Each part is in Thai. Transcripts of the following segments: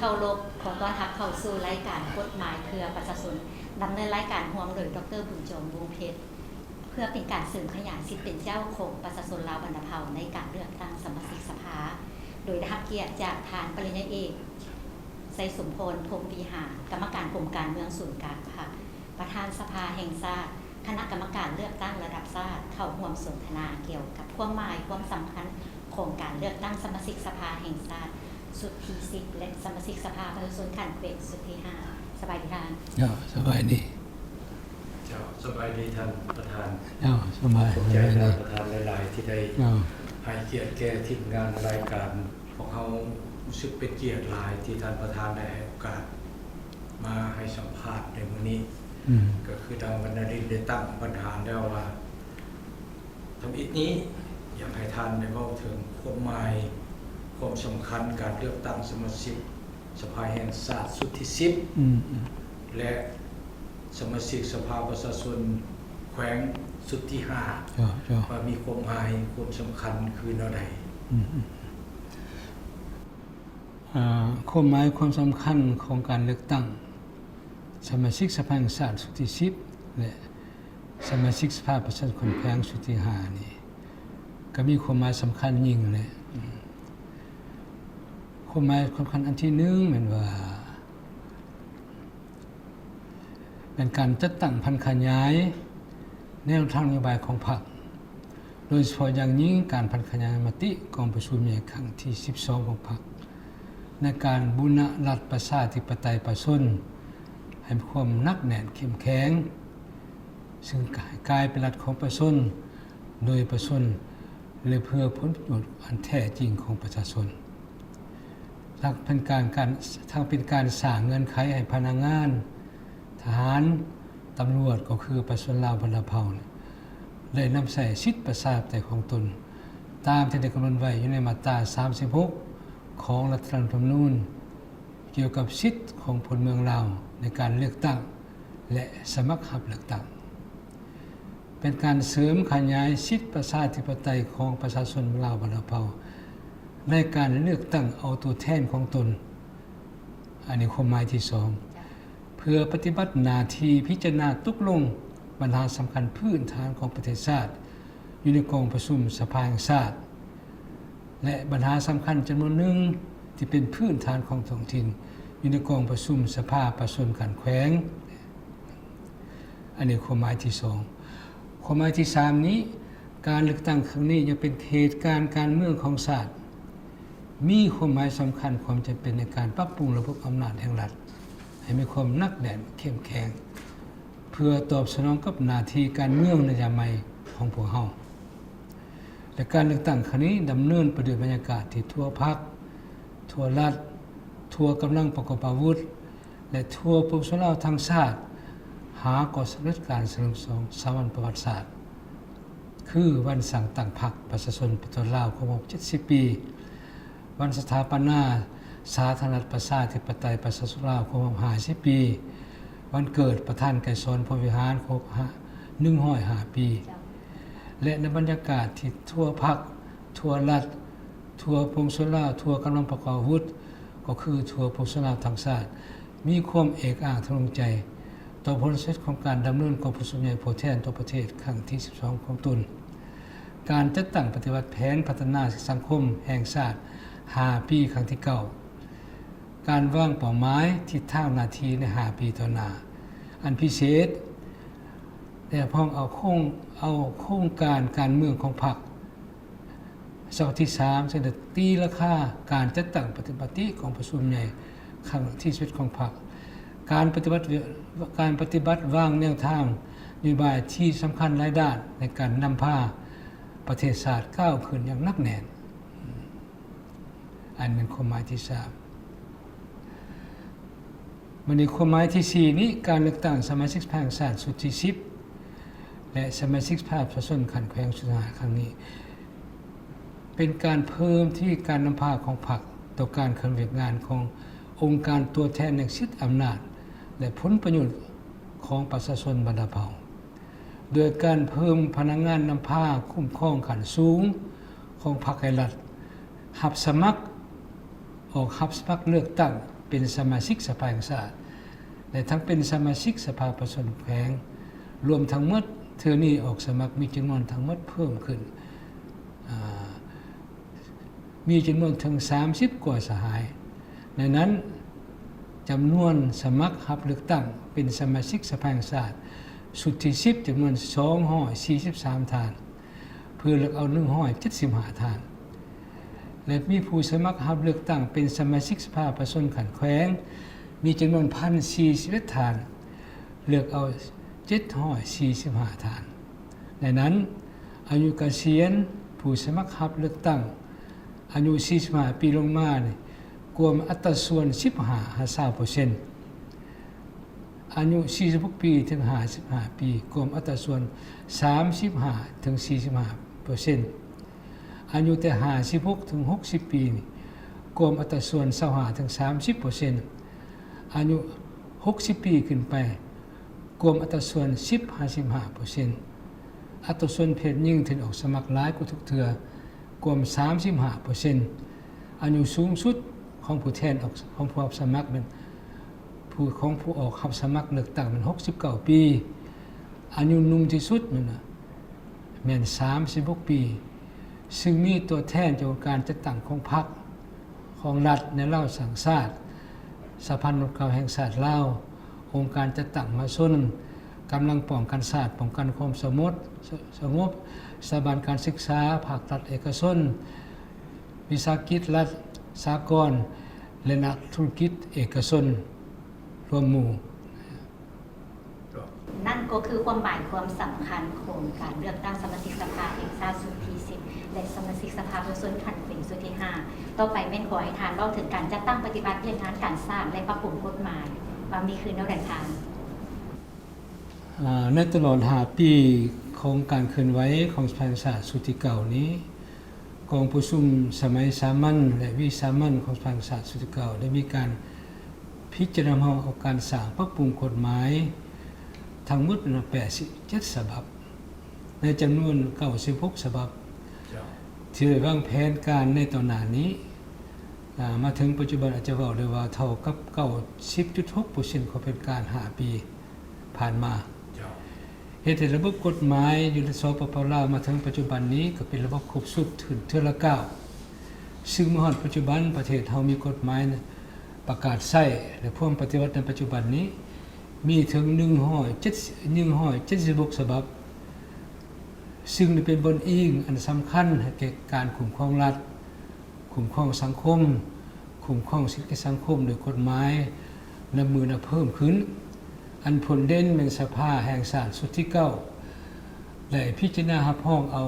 เคารพขอต้อนรับเข้าสู่รายการกฎหมายเพื่อประชาชนดำเนินรายการร่วมโดยดร.บุญจงวงเพชรเพื่อเป็นการเสริมขยายสิทธิเป็นเจ้าของประชาชนลาวบรรพเผ่าในการเลือกตั้งสมาชิกสภาโดยได้รับเกียรติจากทานปริญญาเอกไสสมพลพรหมวิหารกรรมการกรมการเมืองศูนย์กลางค่ะประธานสภาแห่งชาติคณะกรรมการเลือกตั้งระดับชาติเข้าร่วมสนทนาเกี่ยวกับความหมายความสำคัญของการเลือกตั้งสมาชิกสภาแห่งชาติสุดที่10และสมาชิกสภาประชาชนขันเขตสุดที่5สบายดีท่านสบายดีสบายดีท่านประธานสบายขอบใจท่านประธานหลายๆที่ได้ให้เกียรติแก่ทีมงานรายการของเขารู้สึกเป็นเกียรติหลายที่ท่านประธานได้ให้โอกาสมาให้สัมภาษณ์ในวันนี้ก็คือทางบรรณาธิการได้ตั้งปัญหาแล้วว่าทำอิฐนี้อยากให้ท่านได้เล่าถึงความหมายความสำคัญการเลือกตั้งสมาชิกสภาแห่งชาติสุดที่10และสมาชิกสภาประชาชนแขวงสุดที่5ว่ามีความหมายความสำคัญคือแนวใดความหมายความสำคัญของการเลือกตั้งสมาชิกสภาแห่งชาติสุดที่10และสมาชิกสภาประชาชนแขวงสุดที่5นี่ก็มีความหมายสำคัญยิ่งเลยความหมายสำคัญอันที่1เหมือนว่าเป็นการจัดตั้งพันขยายแนวทางนโยบายของพรรคโดยเฉพาะอย่างยิ่งการพันขยายมติกองประชุมใหญ่ครั้งที่12ของพรรคในการบูรณะรัฐประชาธิปไตยประชาชนให้มีความหนักแน่นเข้มแข็งซึ่งกลายเป็นรัฐของประชาชนโดยประชาชนและเพื่อผลประโยชน์อันแท้จริงของประชาชนทั้งเป็นการสร้างเงื่อนไขให้พนักงานทหารตำรวจก็คือประชาชนลาวบรรพเผ่าได้นำใส่สิทธิประชาธิปไตยของตนตามที่ได้กำหนดไว้อยู่ในมาตรา36ของรัฐธรรมนูญเกี่ยวกับสิทธิของพลเมืองลาวในการเลือกตั้งและสมัครรับเลือกตั้งเป็นการเสริมขยายสิทธิประชาธิปไตยของประชาชนลาวบรรพเผ่าในการเลือกตั้งเอาตัวแทนของตนอันนี้ความหมายที่2เพื่อปฏิบัติหน้าที่พิจารณาตกลงปัญหาสำคัญพื้นฐานของประเทศชาติอยู่ในกองประชุมสภาแห่งชาติและปัญหาสำคัญจำนวนหนึ่งที่เป็นพื้นฐานของท้องถิ่นอยู่ในกองประชุมสภาประชาชนขันแขวงอันนี้ความหมายที่2ความหมายที่3นี้การเลือกตั้งครั้งนี้ยังเป็นเหตุการณ์การเมืองของชาติมีความหมายสำคัญความจำเป็นในการปรับปรุงระบบอำนาจแห่งรัฐให้มีความหนักแน่นเข้มแข็งเพื่อตอบสนองกับหน้าที่การเมืองในยามใหม่ของพวกเราและการเลือกตั้งครั้งนี้ดำเนินไปด้วยบรรยากาศที่ทั่วพรรคทั่วรัฐทั่วกำลังประกอบอาวุธและทั่วปวงชนลาวทั้งชาติหาก่อสำเร็จการเฉลิมฉลอง3วันประวัติศาสตร์คือวันสั่งตั้งพรรคประชาชนประชาชนลาวครบรอบ70 ปีวันสถาปนาสาธารณรัฐประชาธิปไตยประชาชนลาวครบรอบ50 ปีวันเกิดประธานไกรสอนพรหมวิหารครบ105 ปีและในบรรยากาศที่ทั่วพรรคทั่วรัฐทั่วปวงชนลาวทั่วกำลังประกอบอาวุธก็คือทั่วปวงชนลาวทั้งชาติมีความเอกอัคทรงใจต่อผลสำเร็จของการดำเนินกองประชุมใหญ่ผู้แทนทั่วประเทศครั้งที่12ของตนการจัดตั้งปฏิบัติแผนพัฒนาสังคมแห่งชาติ5 ปีครั้งที่9การวางเป้าหมายทิศทางหน้าที่ใน5 ปีต่อหน้าอันพิเศษแต่พ้องเอาโครงการการเมืองของพรรคฉบับที่3เสนอตีราคาการจัดตั้งปฏิบัติของประชุมใหญ่ครั้งที่11ของพรรคการปฏิบัติวางแนวทางนโยบายที่สำคัญหลายด้านในการนำพาประเทศชาติก้าวขึ้นอย่างหนักแน่นอันเป็นความหมายที่3มันในความหมายที่4นี้การเลือกตั้งสมาชิกสภาแห่งชาติสุดที่10และสมาชิกสภาประชาชนขันแขวงสุดท้ายครั้งนี้เป็นการเพิ่มที่การนำพาของพรรคต่อการเคลื่อนไหวงานขององค์การตัวแทนแห่งสิทธิอำนาจและผลประโยชน์ของประชาชนบรรพเผ่าโดยการเพิ่มพนักงานนำพาคุ้มครองขั้นสูงของพรรคให้รัฐรับสมัครเลือกตั้ง เป็นสมาชิกสภาแห่งชาติและทั้งเป็นสมาชิกสภาประชาชนแขวงรวมทั้งหมดเทื่อนี้ออกสมัครมีจำนวนทั้งหมดเพิ่มขึ้นมีจำนวนถึง30กว่าสหายในนั้นจำนวนสมัครรับเลือกตั้งเป็นสมาชิกสภาแห่งชาติสุดที่10จำนวน243ท่านเพื่อเลือกเอา175ท่านและมีผู้สมัครรับเลือกตั้งเป็นสมาชิกสภาประชาชนขันแขวงมีจำนวน 1,041 ท่านเลือกเอา745ท่านในนั้นอายุเกษียณผู้สมัครรับเลือกตั้งอายุ45ปีลงมานี่กวมอัตราส่วน 15-20% อายุ46ปีถึง55ปีกวมอัตราส่วน 35-45% อายุแต่56ถึง60ปีนี่กวมอัตราส่วน 25ถึง 30% อายุ60ปีขึ้นไปกวมอัตราส่วน 10-15% อัตราส่วนเพศหญิงที่ออกสมัครหลายกว่าทุกเทื่อกวม 35% อายุสูงสุดของผู้แทนออกของผู้รับสมัครเป็นผู้ของผู้ออกรับสมัครเลือกตั้งมัน69ปีอายุหนุ่มที่สุดนั่นน่ะแม่น36ปีซึ่งมีตัวแทนจากการจัดตั้งของพรรคของรัฐในลาวสังชาติสภานุกรรมแห่งชาติลาวองค์การจัดตั้งมาชนกำลังป้องกันชาติป้องกันความสงบสถาบันการศึกษาภาครัฐเอกชนวิสาหกิจรัฐสากลและนักธุรกิจเอกชนรวมหมู่นั่นก็คือความหมายความสำคัญของการเลือกตั้งสมาชิกสภาแห่งชาติสุดที่10และสมาชิกสภาประชาชนขันแขวงสุดที่5ต่อไปแม่นขอให้ทานเล่าถึงการจัดตั้งปฏิบัติเรื่องงานการสร้างและปรับปรุงกฎหมายว่ามีคือแนวแนวทางในตลอด5ปีของการเคลื่อนไหวของสภาแห่งชาติสุดที่เก่านี้กองประชุมสมัยสามัญและวิสามัญของสภาแห่งชาติสุดที่เก่าได้มีการพิจารณาเอาการสร้างปรับปรุงกฎหมายทั้งหมด87ฉบับในจำนวน96ฉบับที่ได้วางแผนการในตอนหน้านี้มาถึงปัจจุบันอาจจะเว้าได้ว่าเท่ากับ 90.6% ของเป็นการ5ปีผ่านมาเหตุระบบกฎหมายอยู่ในสปป.ลาวมาถึงปัจจุบันนี้ก็เป็นระบบครบสุดถึงเทื่อละก้าวซึ่งเมื่อปัจจุบันประเทศเฮามีกฎหมายประกาศใช้และพร้อมปฏิบัติในปัจจุบันนี้มีถึง176ฉบับซึ่งเป็นบนอิงอันสำคัญให้แก่การคุ้มครองรัฐคุ้มครองสังคมคุ้มครองสิทธิสังคมโดยกฎหมายนำมือเพิ่มขึ้นอันผลเด่นเป็นสภาแห่งชาติสุดที่9และพิจารณารับรองเอา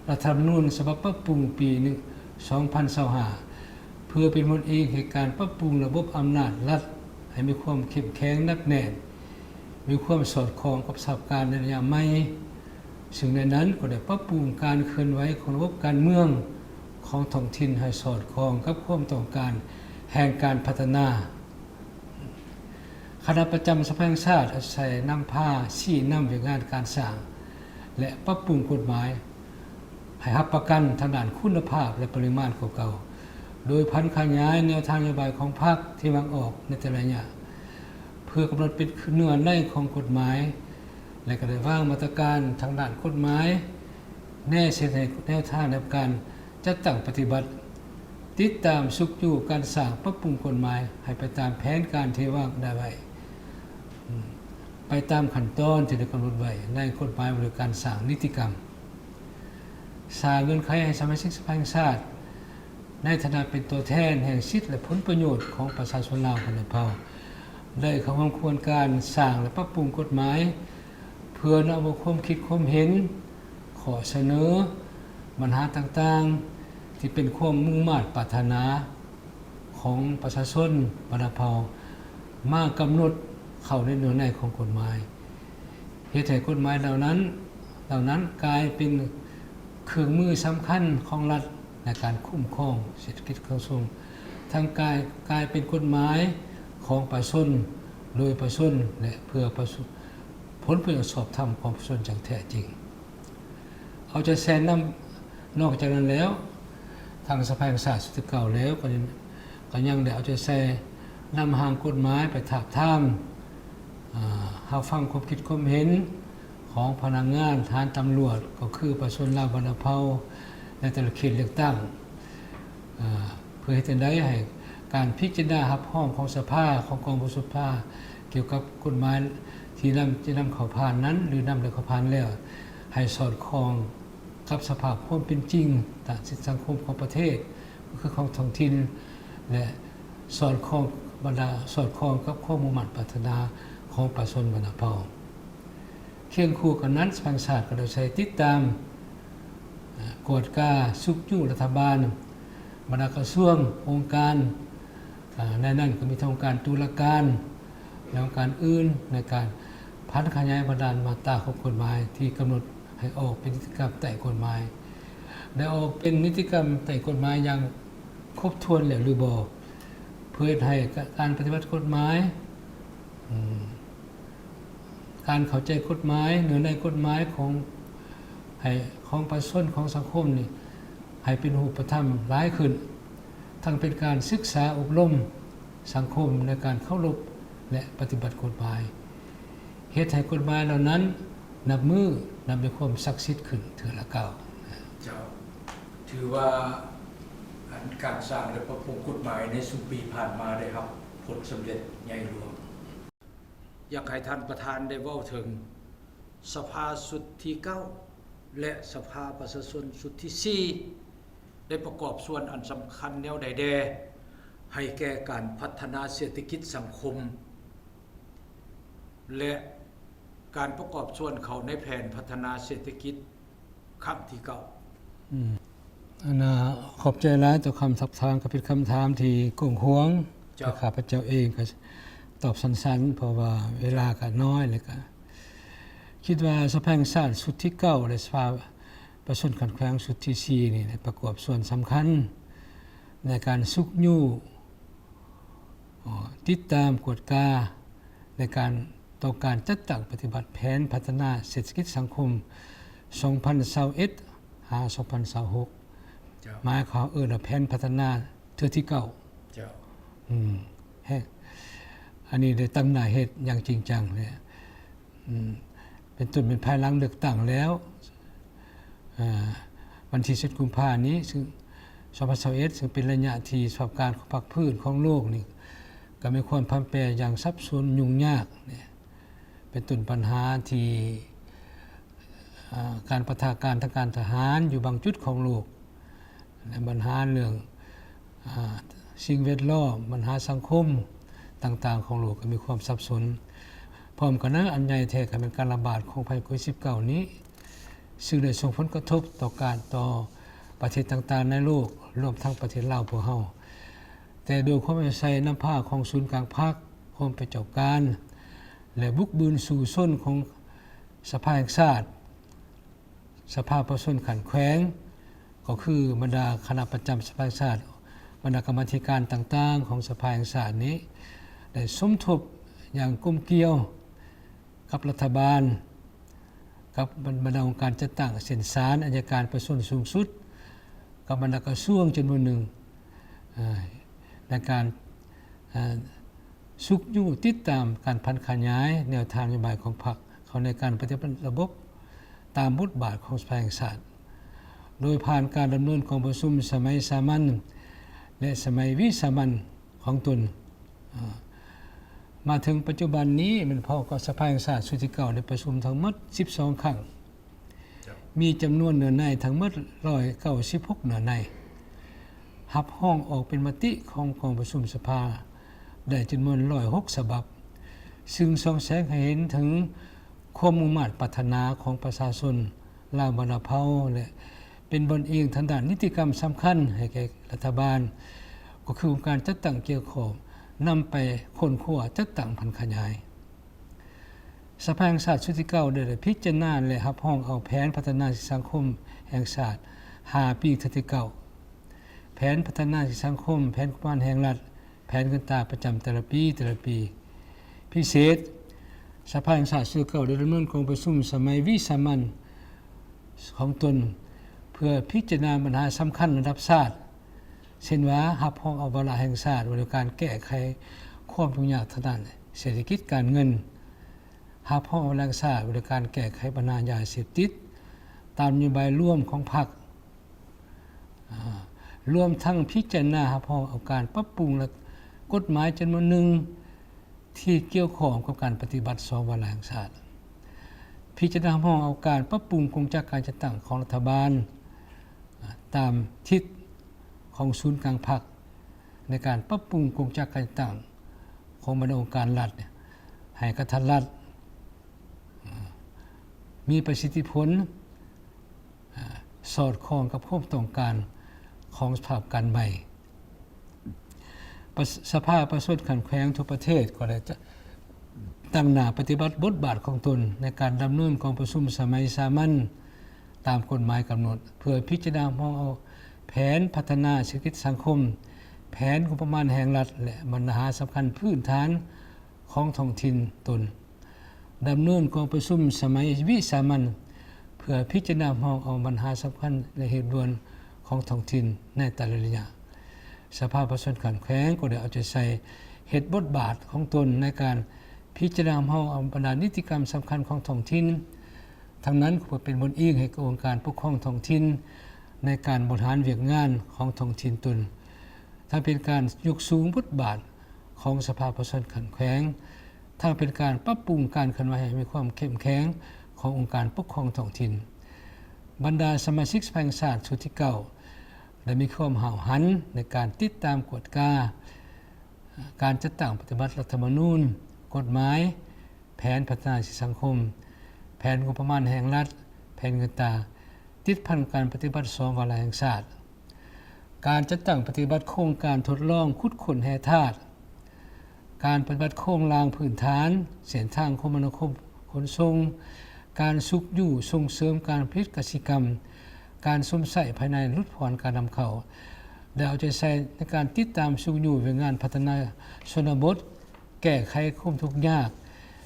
รัฐธรรมนูญฉบับปรับปรุงปี2025เพื่อเป็นบนอิงให้การปรับปรุงระบบอำนาจรัฐให้มีความเข้มแข็งหนักแน่นมีความสอดคล้องกับสถานการณ์ในระยะใหม่ซึ่งในนั้นก็ได้ปรับปรุงการเคลื่อนไหวของระบบการเมืองของท้องถิ่นให้สอดคล้องกับความต้องการแห่งการพัฒนาคณะประจำสภาแห่งชาติอาศัยนำพาชี้นำเรื่องงานการสร้างและปรับปรุงกฎหมายให้รับประกันทางด้านคุณภาพและปริมาณเก่าๆโดยพันขยายแนวทางนโยบายของพรรคที่วางออกในแต่ละระยะเพื่อกำหนดเป็นเนื้อในของกฎหมายและก็ได้วางมาตรการทางด้านกฎหมายแน่ชัดในแนวทางในการจัดตั้งปฏิบัติติดตามสุขอยู่การสร้างปรับปรุงกฎหมายให้ไปตามแผนการที่วางได้ไว้ไปตามขั้นตอนที่ได้กำหนดไว้ในกฎหมายบริการสร้างนิติกรรมสร้างเงื่อนไขให้สมาชิกสภาแห่งชาติในฐานะเป็นตัวแทนแห่งสิทธิและผลประโยชน์ของประชาชนลาวคนเผ่าได้เข้าร่วมควรการสร้างและปรับปรุงกฎหมายเพื่อนำความคิดความเห็นขอเสนอปัญหาต่างๆที่เป็นความมุ่งมั่นปรารถนาของประชาชนบรรดาเผ่ามากำหนดเข้าในเนื้อในของกฎหมายเหตุให้กฎหมายเหล่านั้นกลายเป็นเครื่องมือสำคัญของรัฐในการคุ้มครองเศรษฐกิจสังคมทั้งกลายเป็นกฎหมายของประชาชนโดยประชาชนและเพื่อผลประโยชน์สอบธรรมของประชาชนอย่างแท้จริงเอาใจแสนนอกจากนั้นแล้วทางสภาแห่งชาติสุดที่เก่าแล้วก็ยังได้เอาใจแส นำหางกฎหมายไปถากท่ามรับฟังความคิดความเห็นของพนักงานทหารตำรวจก็คือประชาชนลาวบรรณเภาในแต่ละเขตเลือกตั้งเพื่อให้ได้ให้การพิจารณารับห้องของสภาของกองประชุมสภาเกี่ยวกับกฎหมายที่จะนำเข้าผ่านนั้นหรือนำเข้าผ่านแล้วให้สอดคล้องกับสภาพความเป็นจริงทางสังคมของประเทศก็คือของท้องถิ่นและสอดคล้องกับข้อมุ่งมั่นปรารถนาของประชาชนบรรณเภาเคียงคู่กันนั้นทางชาติก็ได้ใช้ติดตามกวดกาซุกยุ่งรัฐบาลบรรดากระทรวงองค์การในนั้นก็มีองค์การตุลาการและองค์การอื่นในการพัฒนาขยายบรรดามาตราของกฎหมายที่กำหนดให้ออกเป็นนิติกรรมแต่กฎหมายได้ออกเป็นนิติกรรมแต่กฎหมายอย่างครบถ้วนแล้วหรือบ่เพื่อให้การปฏิบัติกฎหมายการเข้าใจกฎหมายเนื้อในกฎหมายของประชาชนของสังคมนี่ให้เป็นรูปธรรมหลายขึ้นทั้งเป็นการศึกษาอบรมสังคมในการเคารพและปฏิบัติกฎหมายเฮ็ดให้กฎหมายเหล่านั้นนับด้วยความศักดิ์สิทธิ์ขึ้นเถื่อละก้าวเจ้าถือว่าการสร้างและปรับปรุงกฎหมายในสุปีผ่านมาได้ครับผลสำเร็จใหญ่หลวงอยากให้ท่านประธานได้เว้าถึงสภาสุดที่9และสภาประชาชนสุดที่4ได้ประกอบส่วนอันสำคัญแนวใดแดให้แก่การพัฒนาเศรษฐกิจสังคมและการประกอบส่วนเขาในแผนพัฒนาเศรษฐกิจครั้งที่9ขอบใจหลายต่อคำทักทามกับเป็นคำถามที่กว้างขวางข้าพเจ้าเองก็ตอบสั้นๆเพราะว่าเวลาก็น้อยเลยก็คิดว่าสภาแห่งชาติสุดที่9และสภาประชาชนขันแขวงสุดที่4นี่ประกอบส่วนสำคัญในการสุกยู่ติดตามกวดกาในการต่อการจัดตั้งปฏิบัติแผนพัฒนาเศรษฐกิจสังคม 2021 หา 2026 หมายความแผนพัฒนาเทื่อที่9เจ้าอันนี้ได้ตั้งหน้าเฮ็ดอย่างจริงจังเลยเป็นต้นเป็นภายหลังเลือกตั้งแล้ววันที่10 กุมภาพันธ์นี้ซึ่ง2021ซึ่งเป็นระยะที่สภาพการของภาคพื้นของโลกนี่ก็มีความผันแปรอย่างซับซ้อนยุ่งยากเนี่ยเป็นต้นปัญหาที่การปะทะการทางการทหารอยู่บางจุดของโลกและปัญหาเรื่องสิ่งแวดล้อมปัญหาสังคมต่างๆของโลกก็มีความสับสนพร้อมกันนั้นอันใหญ่แท้ก็เป็นการระบาดของภัยโควิด -19 นี้ซึ่งได้ส่งผลกระทบต่อประเทศต่างๆในโลกรวมทั้งประเทศลาวพวกเฮาแต่โดยความใส่น้ำผ้าของศูนย์กลางภาคความเป็นเจ้าการและบุกบืนสู่ส้นของสภาแห่งชาติสภาประชาชนขันแขวงก็คือบรรดาคณะประจำสภาแห่งชาติบรรดากรรมาธิการต่างๆของสภาแห่งชาตินี้ได้สมทบอย่างกลมเกลียวกับรัฐบาลกับบรรดาองค์การจัดตั้งเส้นศาลอัยการประชาชนสูงสุดกับบรรดากระทรวงจำนวนหนึ่งในการสุกยู่ติดตามการพันขยายแนวทางนโยบายของพรรคเขาในการปฏิบัติระบบตามบทบาทของสภาแห่งชาติโดยผ่านการดำเนินของประชุมสมัยสามัญและสมัยวิสามัญของตนมาถึงปัจจุบันนี้มันพอกับสภาแห่งชาติสุดที่9ได้ประชุมทั้งหมด12 ครั้งมีจำนวนเนื้อในทั้งหมด196เนื้อในรับห้องออกเป็นมติของกองประชุมสภาได้จำนวน106ฉบับซึ่งส่องแสงให้เห็นถึงความมุ่งมั่นปรารถนาของประชาชนลาวบรรณเภาและเป็นบนเองทางด้านนิติกรรมสำคัญให้แก่รัฐบาลก็คือการจัดตั้งเกี่ยวข้องนำไปค้นคว้าจัดตั้งพันขยายสภาแห่งชาติสุดที่9ได้พิจารณาและรับรองเอาแผนพัฒนาสังคมแห่งชาติ5 ปีที่9แผนพัฒนาสังคมแผนงบประมาณแห่งรัฐแผนเงินตราประจำแต่ละปีพิเศษสภาแห่งชาติสุดที่9ได้ดำเนินการประชุมสมัยวิสามัญของตนเพื่อพิจารณาปัญหาสำคัญระดับชาติเช่นว่ารับรองเอาวาระแห่งชาติบริการแก้ไข ความทุกข์ยากทางด้านเศรษฐกิจการเงินหาพ่อแรงชาติบริการแก้ไขปัญหายาเสพติดตามนโยบายร่วมของพรรครวมทั้งพิจารณาหาพ่อเอาการปรับปรุงและกฎหมายจำนวนหนึ่งที่เกี่ยวข้องกับการปฏิบัติ2วาระแห่งชาติพิจารณาห้องเอาการปรับปรุงกงจักรการจัดตั้งของรัฐบาลตามทิศของศูนย์กลางพรรคในการปรับปรุงกงจักรการจัดตั้งของบรรดาองค์การรัฐให้กระทัดรัดมีประสิทธิผลสอดคล้องกับความต้องการของสภาพการใหม่สภาประชาชนขันแขวงทุกประเทศก็ได้จะตั้งหน้าปฏิบัติบทบาทของตนในการดำเนินกองประชุมสมัยสามัญตามกฎหมายกำหนดเพื่อพิจารณามองเอาแผนพัฒนาเศรษฐกิจสังคมแผนงบประมาณแห่งรัฐและปัญหาสำคัญพื้นฐานของท้องถิ่นตนดำเนินกองประชุมสมัยวิสามัญเพื่อพิจารณามองเอาปัญหาสำคัญและเหตุด่วนของท้องถิ่นในแต่ละระยะสภาประชาชนขันแขวงก็ได้เอาใจใส่เหตุบทบาทของตนในการพิจารณาเอาบรรดานิติกรรมสำคัญของท้องถิ่นทั้งนั้นควรเป็นบทอิงให้กับองค์การปกครองท้องถิ่นในการบริหารเวียกงานของท้องถิ่นตนทั้งเป็นการยกสูงบทบาทของสภาประชาชนขันแขวงทั้งเป็นการปรับปรุงการเคลื่อนไหวให้มีความเข้มแข็งขององค์การปกครองท้องถิ่นบรรดาสมาชิกสภาแห่งชาติชุดที่9ได้มีความห่าวหันในการติดตามกฎกาการจัดตั้งปฏิบัติรัฐธรรมนูญกฎหมายแผนพัฒนาสังคมแผนงบประมาณแห่งรัฐแผนเงินตราติดพันการปฏิบัติ2วาระแห่งชาติการจัดตั้งปฏิบัติโครงการทดลองขุดค้นแร่ธาตุการปฏิบัติโครงรางพื้นฐานเส้นทางคมนาคมขนส่งการสุขอยู่ส่งเสริมการผลิตกสิกรรมการสมใส่ภายในลดผ่อนการนำเข้าได้เอาใจใส่ในการติดตามสุขอยู่เวียงานพัฒนาชนบทแก้ไขความทุกข์ยาก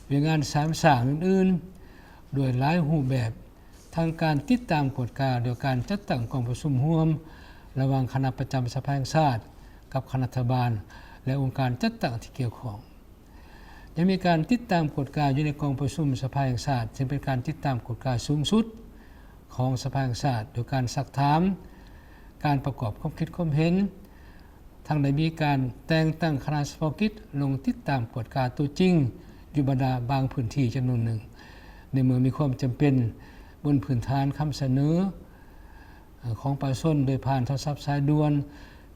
เวียงานสามสร้างอื่นๆโดยหลายรูปแบบทางการติดตามกฎกาโดยการจัดตั้งกองประชุมร่วมระหว่างคณะประจำสภาแห่งชาติกับคณะรัฐบาลและองค์การจัดตั้งที่เกี่ยวข้องยังมีการติดตามกฎกาอยู่ในกองประชุมสภาแห่งชาติซึ่งเป็นการติดตามกฎกาสูงสุดของสภาแห่งชาติโดยการซักถามการประกอบความคิดความเห็นทั้งได้มีการแต่งตั้งคณะเฉพาะกิจลงติดตามกฎกาตัวจริงอยู่บรรดาบางพื้นที่จำนวนหนึ่งในเมื่อมีความจำเป็นบนพื้นฐานคำเสนอของประชาชนโดยผ่านโทรศัพท์สายด่วน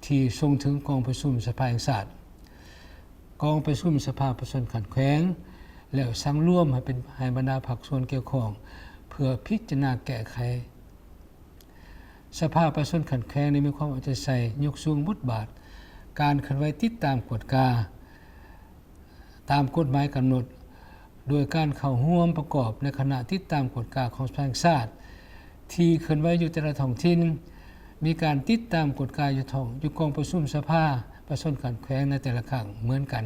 ที่ส่งถึงกองประชุมสภาแห่งชาติกองประชุมสภาประชาชนขันแขวงแล้วสั่งร่วมให้บรรดาภาคส่วนเกี่ยวข้องเพื่อพิจารณาแก้ไขสภาประชาชนขันแขวงมีความเอาใจใส่ยกสูงบทบาทการเคลื่อนไหวติดตามกฎกาตามกฎหมายกำหนดโดยการเข้าร่วมประกอบในคณะติดตามกฎกาของสภาแห่งชาติที่เคลื่อนไหวอยู่แต่ละท้องถิ่นมีการติดตามกฎกาอยู่กองประชุมสภาประชาชนขันแขวงในแต่ละครั้งเหมือนกัน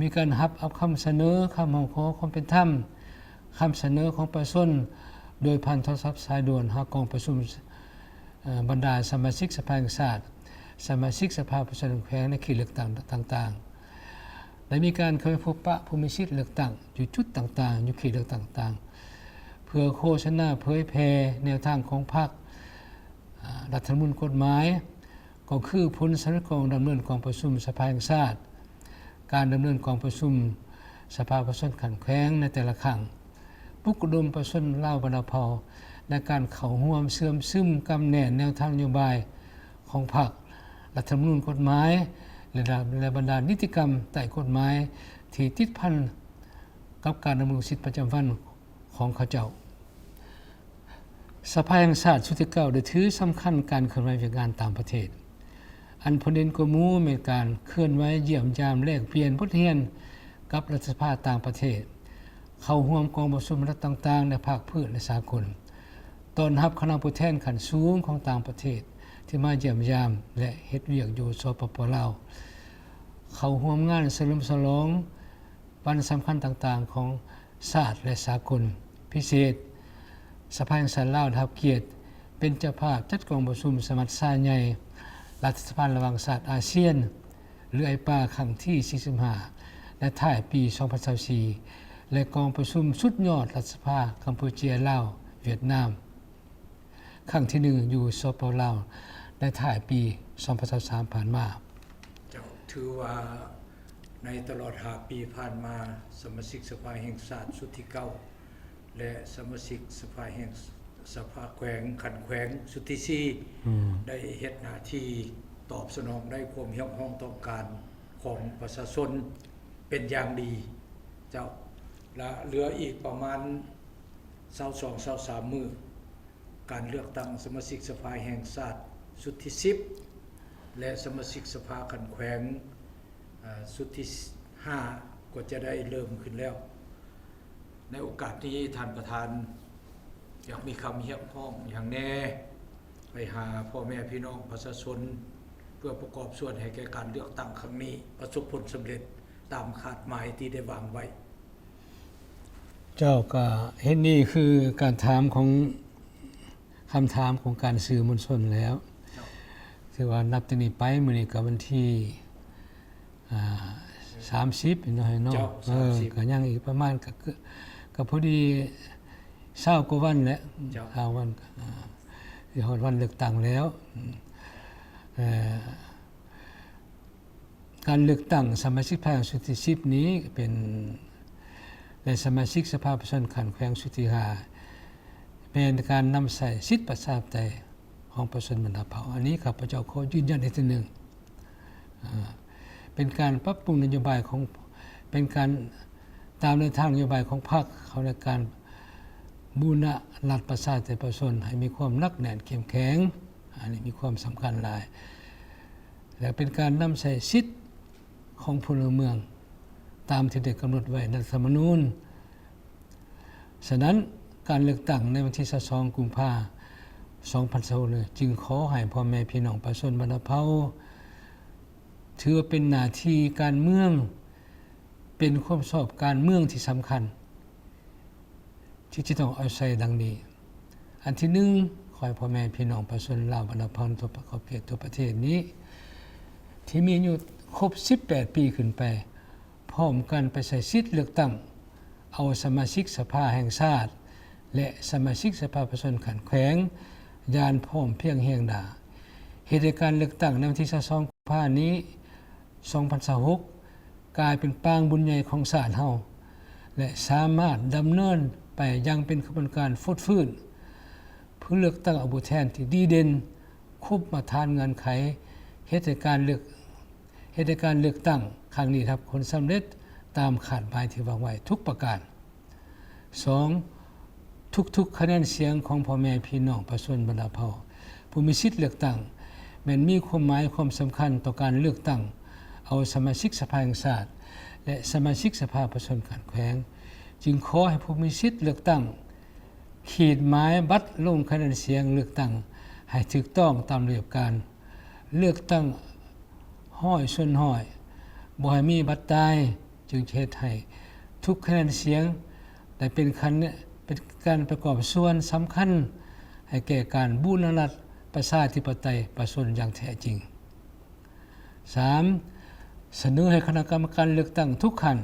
มีการรับเอาคำเสนอคำร้องขอความเป็นธรรมคำเสนอของประชาชนโดยผ่านโทรศัพท์สายด่วนหากองประชุมบรรดาสมาชิกสภาแห่งชาติสมาชิกสภาประชาชนแขวงในเขตเลือกตั้งต่างๆและมีการเข้าไปพบปะผู้มีสิทธิ์เลือกตั้งอยู่จุดต่างๆอยู่เขตเลือกตั้งต่างๆเพื่อโฆษณาเผยแพร่แนวทางของพรรครัฐธรรมนูญกฎหมายก็คือผลสรุปของดำเนินกองประชุมสภาแห่งชาติการดำเนินกองประชุมสภาประชาชนขันแขวงในแต่ละครั้งปลุกระดมประชาชนเล่าบรรดาเผ่าในการเข้าร่วมเสื่อมซึมกำแหน่แนวทางนโยบายของพรรครัฐธรรมนูญกฎหมายและบรรดานิติกรรมใต้กฎหมายที่ติดพันกับการดำรงชีวิตประจำวันของเขาเจ้าสภาแห่งชาติชุดที่9ได้ถือสำคัญการเคลื่อนไหวเวียกงานต่างประเทศอันพลเด่นกว่าหมู่ในการเคลื่อนไหวเยี่ยมยามแลกเปลี่ยนบทเรียนกับรัฐสภาต่างประเทศเข้าร่วมกองประชุมรัฐต่างๆในภาคพื้นและสากลต้อนรับคณะผู้แทนขั้นสูงของต่างประเทศที่มาเยี่ยมยามและเฮ็ดเวียกอยู่สปป.ลาวเข้าร่วมงานเฉลิมฉลองวันสำคัญต่างๆของชาติและสากลพิเศษสภาแห่งชาติลาวได้รับเกียรติเป็นเจ้าภาพจัดกองประชุมสมัชชาใหญ่รัฐสภาระหว่างชาติอาเซียน หรือไอป่าครั้งที่45และท้ายปี2024และกองประชุมสุดยอดรัฐสภากัมพูเชียลาวเวียดนามครั้งที่1อยู่สปลาวและท้ายปี2023ผ่านมาเจ้าถือว่าในตลอด5ปีผ่านมาสมาชิกสภาแห่งชาติสุดที่9และสมาชิกสภาแห่งสภาแขวงขันแขวงสุดที่4ได้เฮ็ดหน้าที่ตอบสนองได้ความเรียกร้องต้องการของประชาชนเป็นอย่างดีเจ้าและเหลืออีกประมาณ22-23มื้อการเลือกตั้งสมาชิกสภาแห่งชาติสุดที่10และสมาชิกสภาขันแขวงสุดที่5ก็จะได้เริ่มขึ้นแล้วในโอกาสนี้ท่านประธานอยากมีคำเรียกร้องอย่างแน่ไปหาพ่อแม่พี่น้องประชาชนเพื่อประกอบส่วนให้แก่การเลือกตั้งครั้งนี้ประสบผลสำเร็จตามคาดหมายที่ได้วางไว้เจ้าก็เห็นนี่คือการถามของคำถามของการสื่อมวลชนแล้วถือว่านับจากนี้ไปมื้อนี้ก็วันที่30เนาะเนาะก็ยังอีกประมาณก็พอดี20กว่าวันแล้ว20วันสิฮอดวันเลือกตั้งแล้วการเลือกตั้งสมาชิกสภาสุดที่10นี้เป็นและสมาชิกสภาผู้แทนขันแขวงสุดที่5เป็นการนำใส่สิทธิประชาธิปไตยของประชาชนบรรดาเผ่าอันนี้ข้าพเจ้าขอยืนยันอีกทีหนึ่งเป็นการปรับปรุงนโยบายของเป็นการตามในทางนโยบายของพรรคเขาในการบูรณะรัฐประชาธิปไตยประชาชนให้มีความหนักแน่นเข้มแข็งอันนี้มีความสำคัญหลายและเป็นการนำใส่สิทธิของพลเมืองตามที่ได้กำหนดไว้ในรัฐธรรมนูญฉะนั้นการเลือกตั้งในวันที่22กุมภาพันธ์2026จึงขอให้พ่อแม่พี่น้องประชาชนบรรดาเผ่าถือว่าเป็นหน้าที่การเมืองเป็นความชอบการเมืองที่สำคัญที่จะต้องเอาใส่ดังนี้อันที่1ขอให้พ่อแม่พี่น้องประชาชนลาวบรรดาเผ่าทั่วประเทศนี้ที่มีอายุครบ18ปีขึ้นไปพร้อมกันไปใช้สิทธิ์เลือกตั้งเอาสมาชิกสภาแห่งชาติและสมาชิกสภาประชาชนขันแขวงยานพร้อมเพียงเฮียงดาเหตุการณ์เลือกตั้งในวันที่22กุมภาพันธ์นี้2026กลายเป็นปางบุญใหญ่ของชาติเฮาและสามารถดำเนินไปยังเป็นขบวนการฟุดฟื้นเพื่อเลือกตั้งผู้แทนที่ดีเด่นครบมาทานเงื่อนไขเหตุการณ์เลือกตั้งครั้งนี้ครับผลสำเร็จตามคาดหมายที่วางไว้ทุกประการ 2. ทุกคะแนนเสียงของพ่อแม่พี่น้องประชาชนบรรดาเผ่าผู้มีสิทธิ์เลือกตั้งแม้นมีความหมายความสำคัญต่อการเลือกตั้งเอาสมาชิกสภาแห่งชาติและสมาชิกสภาประชาชนขันแขวงจึงขอให้ผู้มีสิทธิ์เลือกตั้งขีดหมายบัตรลงคะแนนเสียงเลือกตั้งให้ถูกต้องตามระเบียบการเลือกตั้งห้อยส่วนห้อยบ่ให้มีบัตรตายจึงเฮ็ดให้ทุกคะแนนเสียงได้เป็นการประกอบส่วนสำคัญให้แก่การบูรณารัฐประชาธิปไตยประชาชนอย่างแท้จริง 3. เสนอให้คณะกรรมการเลือกตั้งทุกขั้น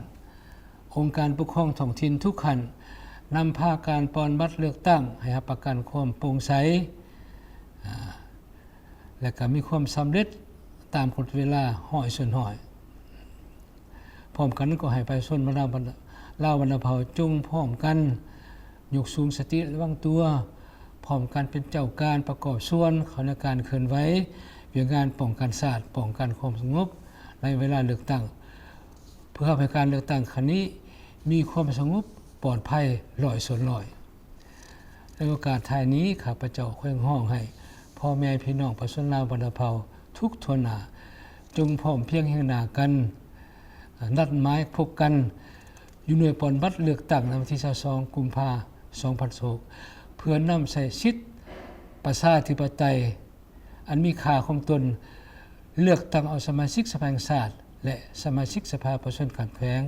องค์การปกครองท้องถิ่นทุกขั้นนำพาการปอนบัตรเลือกตั้งให้รับประกันความโปร่งใสและก็มีความสำเร็จตามกฎเวลาห้อยส่วนห้อยพร้อมกันก็ให้ประชาชนลาวบรรดาเผ่าจงพร้อมกันยกสูงสติระวังตัวพร้อมกันเป็นเจ้าการประกอบส่วนเขาในการเคลื่อนไหวเพื่องานป้องกันศาสตร์ป้องกันความสงบในเวลาเลือกตั้งเพื่อให้การเลือกตั้งครั้งนี้มีความสงบปลอดภัย100%ในโอกาสท้ายนี้ข้าพเจ้าแขวงห้องให้พ่อแม่พี่น้องประชาชนลาวบรรดาเผ่าทุกทั่วหน้าจงพร้อมเพียงเฮียงหน้ากันนัดหมายพบกันอยู่หน่วยปอนบัตรเลือกตั้งในวันที่22กุมภาพันธ์2026เพื่อนำใส่สิทธิประชาธิปไตยอันมีค่าของตนเลือกตั้งเอาสมาชิกสภาแห่งชาติและสมาชิกสภาประชาชนขันแขวง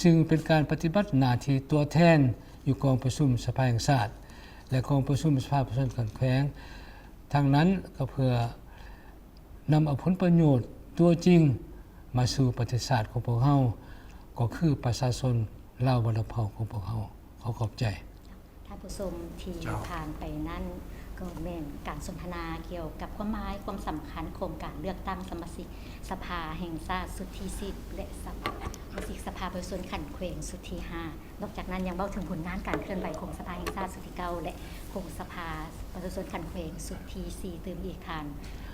ซึ่งเป็นการปฏิบัติหน้าที่ตัวแทนอยู่กองประชุมสภาแห่งชาติและกองประชุมสภาประชาชนขันแขวงทางนั้นก็เพื่อนำเอาผลประโยชน์ ตัวจริงมาสู่ประเทศชาติของพวกเฮาก็คือประชาชนลาวบรรพเผ่าของพวกเฮาขอขอบใจ ท่านผู้ชมที่ผ่านไปนั้นก็แม่นการสนทนาเกี่ยวกับความหมายความสำคัญโครงการเลือกตั้งสมาชิกสภาแห่งชาติสุดที่10และสมาชิกสภาประชาชนขันแขวงสุดที่5นอกจากนั้นยังเว้าถึงผลงานการเคลื่อนไหวของสภาแห่งชาติสุดที่9และของสภาประชาชนขันแขวงสุดที่4เติมอีกคัน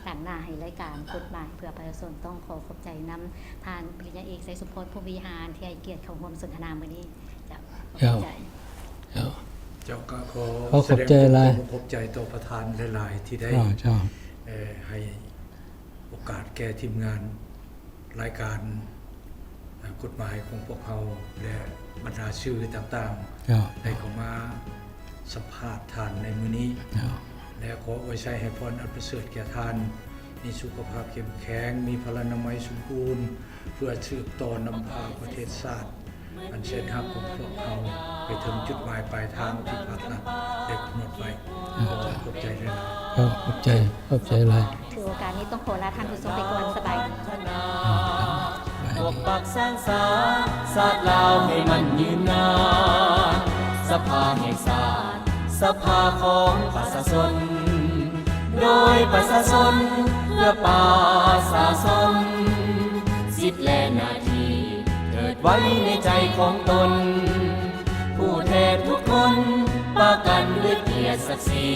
ต่างหน้าให้รายการกฎหมายเพื่อประชาชนต้องขอขอบใจนำท่านปริญญาเอกไสยสมพรผู้บริหารที่ให้เกียรติเข้าร่วมสนทนามื้อนี้จะขอบใจ เจ้าก็ขอ ขอบใจหลาย ขอบใจต่อประธานหลายๆที่ได้ เจ้า ให้โอกาสแก่ทีมงานรายการกฎหมายของพวกเราและบรรดาชื่อต่าง เจ้า ๆได้เข้ามาสัมภาษณ์ท่านในมื้อนี้ เจ้า และขออวยชัยให้พรอันประเสริฐแก่ท่านมีสุขภาพเข้มแข็งมีพลานามัยสมบูรณ์เพื่อสืบต่อนำพาประเทศชาติอันเช่นฮักของพวกเราไปถึงจุดหมายปลายทางที่ภาครัฐได้กำหนดไว้ขอบใจด้วยนะ ขอบใจหลาย ถือโอกาสนี้ต้องขอลาท่านผู้ชมไปก่อนสบายดี ปกปักสร้างสรรค์ศาสตร์ลาวให้มันยืนนานสภาแห่งชาติสภาของประชาชนโดยประชาชนเพื่อประชาชนสิทธิและหน้าที่เกิดไว้ในใจของตนผู้แทนทุกคนประกันด้วยเกียรติศักดิ์ศรี